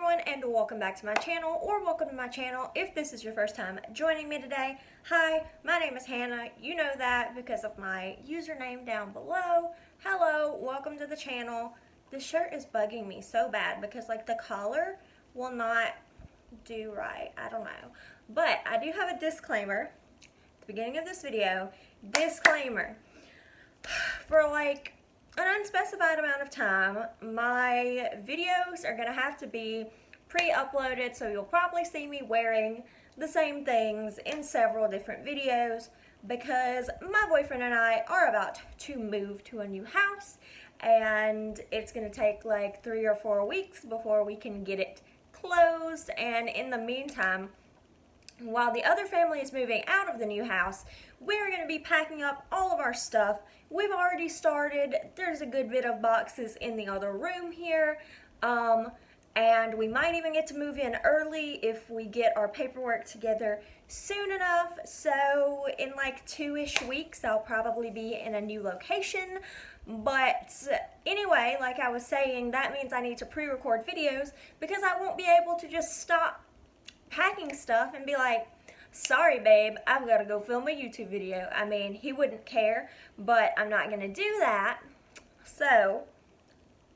everyone, and welcome back to my channel, or welcome to my channel if this is your first time joining me today. Hi, my name is Hannah. You know that because of my username down below. Hello, welcome to the channel. This shirt is bugging me so bad because like the collar will not do right. I don't know. But I do have a disclaimer at the beginning of this video. Disclaimer. For like an unspecified amount of time, my videos are going to have to be pre-uploaded, so you'll probably see me wearing the same things in several different videos because my boyfriend and I are about to move to a new house, and it's going to take like 3 or 4 weeks before we can get it closed. And in the meantime, while the other family is moving out of the new house, we're going to be packing up all of our stuff. We've already started. There's a good bit of boxes in the other room here. And we might even get to move in early if we get our paperwork together soon enough. So in like 2-ish weeks, I'll probably be in a new location. But anyway, like I was saying, that means I need to pre-record videos because I won't be able to just stop packing stuff and be like, sorry babe, I've got to go film a YouTube video. I mean, he wouldn't care, but I'm not going to do that. So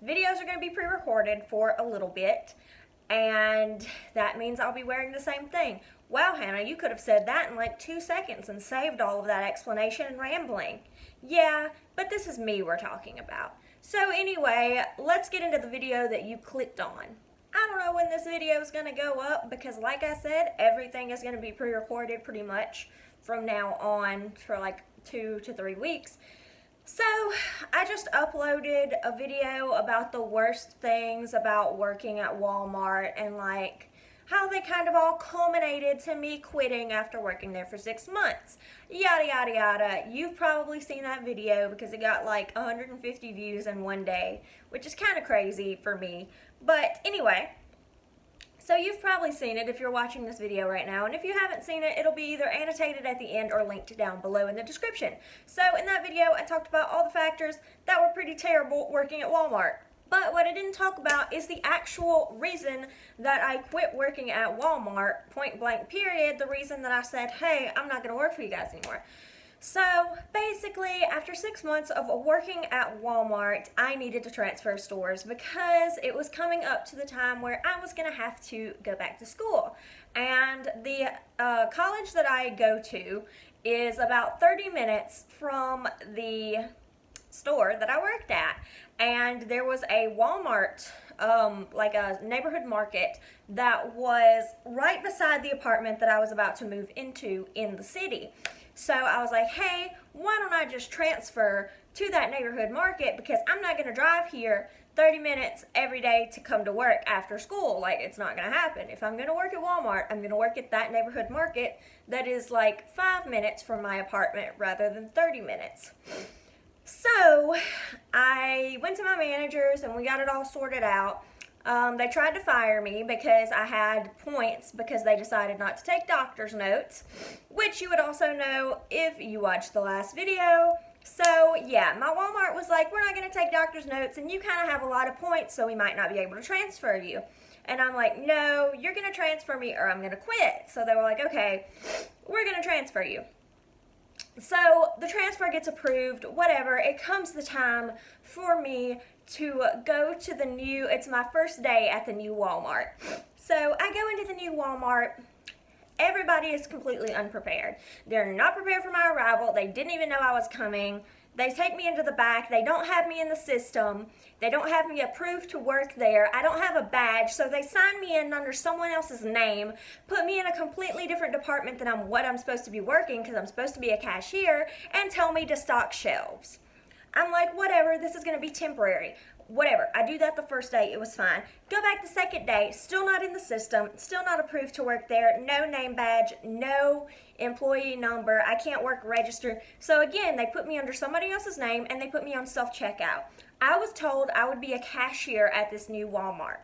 videos are going to be pre-recorded for a little bit, and that means I'll be wearing the same thing. Wow, Hannah, you could have said that in like 2 seconds and saved all of that explanation and rambling. Yeah, but this is me we're talking about. So anyway, let's get into the video that you clicked on. I don't know when this video is going to go up because, like I said, everything is going to be pre-recorded pretty much from now on for like 2 to 3 weeks. So I just uploaded a video about the worst things about working at Walmart and like how they kind of all culminated to me quitting after working there for 6 months. Yada, yada, yada. You've probably seen that video because it got like 150 views in one day, which is kind of crazy for me. But anyway, so you've probably seen it if you're watching this video right now, and if you haven't seen it, it'll be either annotated at the end or linked down below in the description. So in that video, I talked about all the factors that were pretty terrible working at Walmart. But what I didn't talk about is the actual reason that I quit working at Walmart, point blank period, the reason that I said, hey, I'm not going to work for you guys anymore. So basically, after 6 months of working at Walmart, I needed to transfer stores because it was coming up to the time where I was going to have to go back to school. And the college that I go to is about 30 minutes from the store that I worked at. And there was a Walmart, like a neighborhood market that was right beside the apartment that I was about to move into in the city. So I was like, hey, why don't I just transfer to that neighborhood market because I'm not going to drive here 30 minutes every day to come to work after school. Like, it's not going to happen. If I'm going to work at Walmart, I'm going to work at that neighborhood market that is like 5 minutes from my apartment rather than 30 minutes. So I went to my managers and we got it all sorted out. They tried to fire me because I had points because they decided not to take doctor's notes, which you would also know if you watched the last video. So yeah, my Walmart was like, we're not going to take doctor's notes and you kind of have a lot of points, so we might not be able to transfer you. And I'm like, no, you're going to transfer me or I'm going to quit. So they were like, okay, we're going to transfer you. So the transfer gets approved, whatever. It comes the time for me to go to the new, it's my first day at the new Walmart. So I go into the new Walmart. Everybody is completely unprepared. They're not prepared for my arrival. They didn't even know I was coming. They take me into the back. They don't have me in the system. They don't have me approved to work there. I don't have a badge, so they sign me in under someone else's name, put me in a completely different department than what I'm supposed to be working because I'm supposed to be a cashier, and tell me to stock shelves. I'm like, whatever, this is going to be temporary. Whatever. I do that the first day. It was fine. Go back the second day. Still not in the system. Still not approved to work there. No name badge. No employee number. I can't work registered. So again, they put me under somebody else's name and they put me on self-checkout. I was told I would be a cashier at this new Walmart.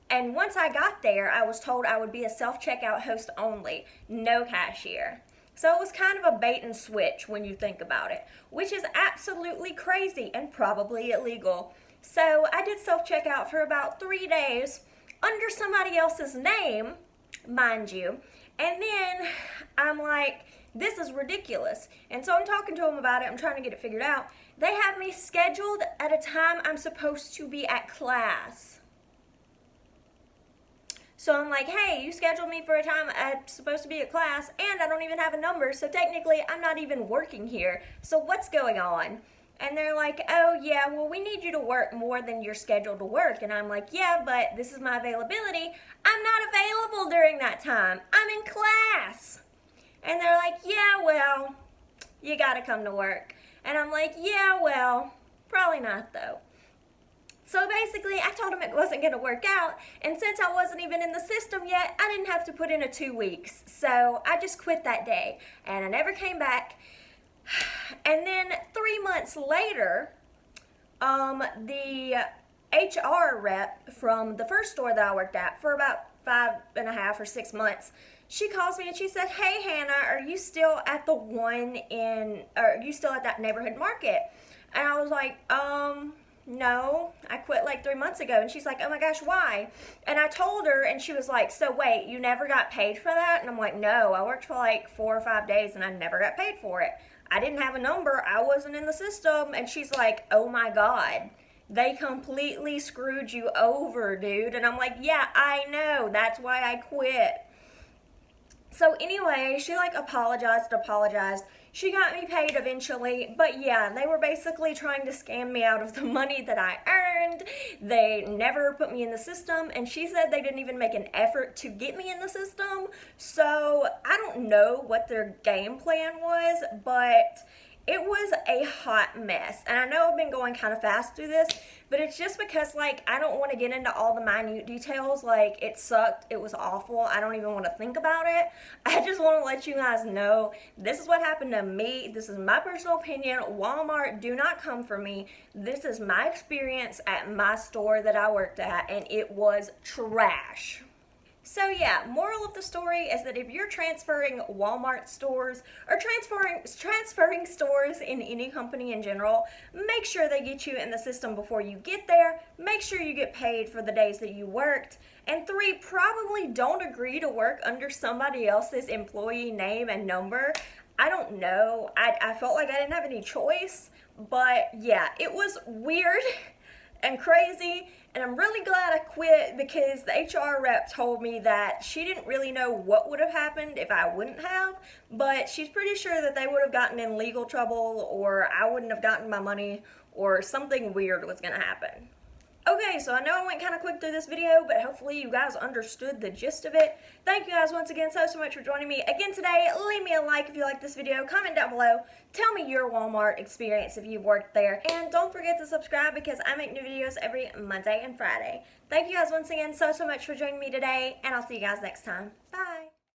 And once I got there, I was told I would be a self-checkout host only. No cashier. So it was kind of a bait and switch when you think about it, which is absolutely crazy and probably illegal. So I did self-checkout for about 3 days, under somebody else's name, mind you. And then I'm like, this is ridiculous. And so I'm talking to them about it. I'm trying to get it figured out. They have me scheduled at a time I'm supposed to be at class. So I'm like, hey, you scheduled me for a time I'm supposed to be at class, and I don't even have a number, so technically I'm not even working here. So what's going on? And they're like, oh yeah, well, we need you to work more than you're scheduled to work. And I'm like, yeah, but this is my availability. I'm not available during that time. I'm in class. And they're like, yeah, well, you gotta come to work. And I'm like, yeah, well, probably not though. So basically, I told him it wasn't going to work out, and since I wasn't even in the system yet, I didn't have to put in a 2 weeks. So I just quit that day, and I never came back. And then 3 months later, the HR rep from the first store that I worked at for about 5.5 or 6 months, she calls me and she said, hey, Hannah, are you still at are you still at that neighborhood market? And I was like, no, I quit like 3 months ago. And she's like, oh my gosh, why? And I told her, and she was like, so wait, you never got paid for that? And I'm like, no, I worked for like 4 or 5 days and I never got paid for it. I didn't have a number. I wasn't in the system. And she's like, oh my God, they completely screwed you over, dude. And I'm like, yeah, I know. That's why I quit. So anyway, she like apologized. She got me paid eventually, but yeah, they were basically trying to scam me out of the money that I earned. They never put me in the system, and she said they didn't even make an effort to get me in the system. So I don't know what their game plan was, but it was a hot mess. And I know I've been going kind of fast through this, but it's just because, like, I don't want to get into all the minute details. Like, it sucked. It was awful. I don't even want to think about it. I just want to let you guys know this is what happened to me. This is my personal opinion. Walmart, do not come for me. This is my experience at my store that I worked at, and it was trash. So yeah, moral of the story is that if you're transferring Walmart stores or transferring stores in any company in general, make sure they get you in the system before you get there. Make sure you get paid for the days that you worked. And 3, probably don't agree to work under somebody else's employee name and number. I don't know. I felt like I didn't have any choice, but yeah, it was weird and crazy, and I'm really glad I quit because the HR rep told me that she didn't really know what would have happened if I wouldn't have, but she's pretty sure that they would have gotten in legal trouble, or I wouldn't have gotten my money, or something weird was going to happen. Okay, so I know I went kind of quick through this video, but hopefully you guys understood the gist of it. Thank you guys once again so much for joining me again today. Leave me a like if you like this video. Comment down below. Tell me your Walmart experience if you've worked there. And don't forget to subscribe because I make new videos every Monday and Friday. Thank you guys once again so much for joining me today, and I'll see you guys next time. Bye!